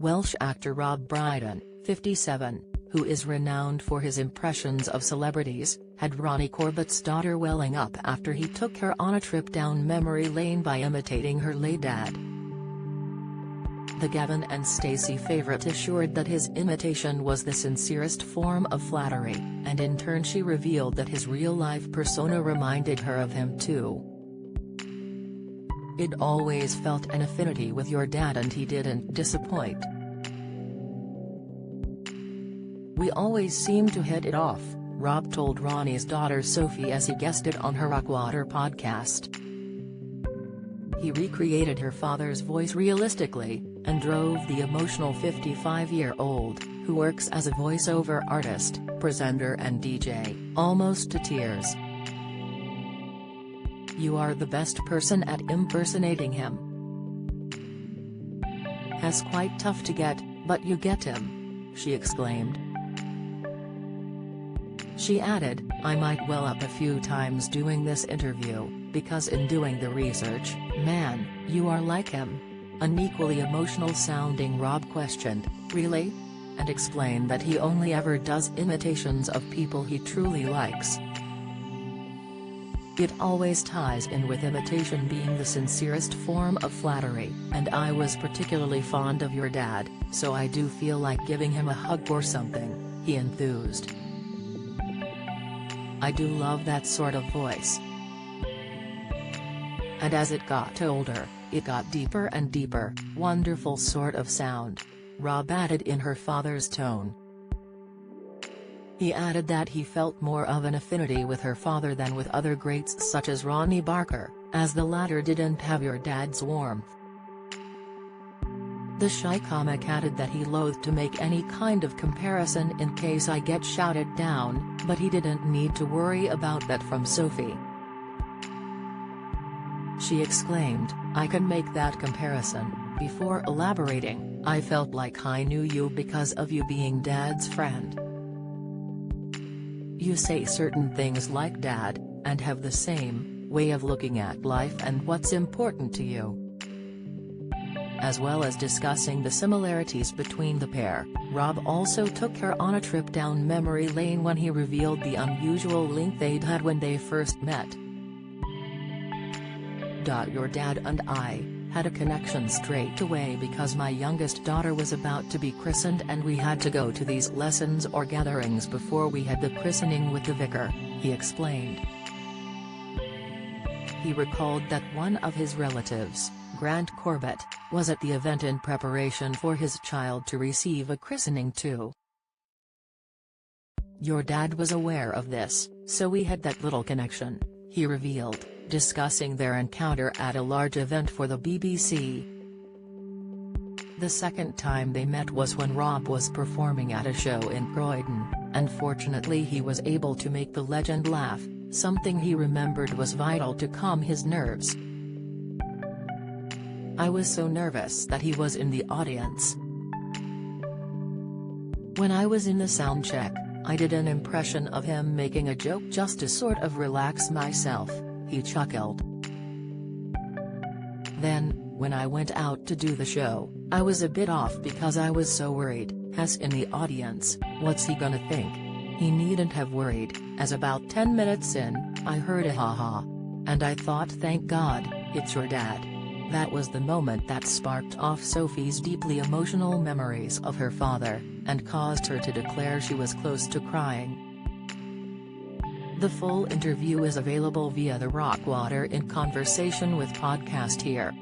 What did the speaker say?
Welsh actor Rob Brydon, 57, who is renowned for his impressions of celebrities, had Ronnie Corbett's daughter welling up after he took her on a trip down memory lane by imitating her late dad. The Gavin and Stacey favourite assured that his imitation was the sincerest form of flattery, and in turn she revealed that his real-life persona reminded her of him too. "It always felt an affinity with your dad and he didn't disappoint. We always seemed to hit it off," Rob told Ronnie's daughter Sophie as he guested on her Rockwater podcast. He recreated her father's voice realistically, and drove the emotional 55-year-old, who works as a voice-over artist, presenter and DJ, almost to tears. "You are the best person at impersonating him. He's quite tough to get, but you get him," she exclaimed. She added, "I might well up a few times doing this interview, because in doing the research, man, you are like him." An equally emotional-sounding Rob questioned, "Really?" and explained that he only ever does imitations of people he truly likes. "It always ties in with imitation being the sincerest form of flattery, and I was particularly fond of your dad, so I do feel like giving him a hug or something," he enthused. "I do love that sort of voice. And as it got older, it got deeper and deeper, wonderful sort of sound," Rob added in her father's tone. He added that he felt more of an affinity with her father than with other greats such as Ronnie Barker, as the latter didn't have your dad's warmth. The shy comic added that he loathed to make any kind of comparison in case I get shouted down, but he didn't need to worry about that from Sophie. She exclaimed, "I can make that comparison," before elaborating, "I felt like I knew you because of you being Dad's friend. You say certain things like Dad, and have the same way of looking at life and what's important to you." As well as discussing the similarities between the pair, Rob also took her on a trip down memory lane when he revealed the unusual link they'd had when they first met. "Your dad and I had a connection straight away because my youngest daughter was about to be christened and we had to go to these lessons or gatherings before we had the christening with the vicar," he explained. He recalled that one of his relatives, Grant Corbett, was at the event in preparation for his child to receive a christening too. "Your dad was aware of this, so we had that little connection," he revealed, discussing their encounter at a large event for the BBC. The second time they met was when Rob was performing at a show in Croydon, and fortunately he was able to make the legend laugh, something he remembered was vital to calm his nerves. "I was so nervous that he was in the audience. When I was in the sound check, I did an impression of him making a joke just to sort of relax myself," he chuckled. "Then, when I went out to do the show, I was a bit off because I was so worried, he's in the audience, what's he gonna think? He needn't have worried, as about 10 minutes in, I heard a ha-ha. And I thought, thank God, it's your dad." That was the moment that sparked off Sophie's deeply emotional memories of her father, and caused her to declare she was close to crying. The full interview is available via the Rockwater in Conversation with podcast here.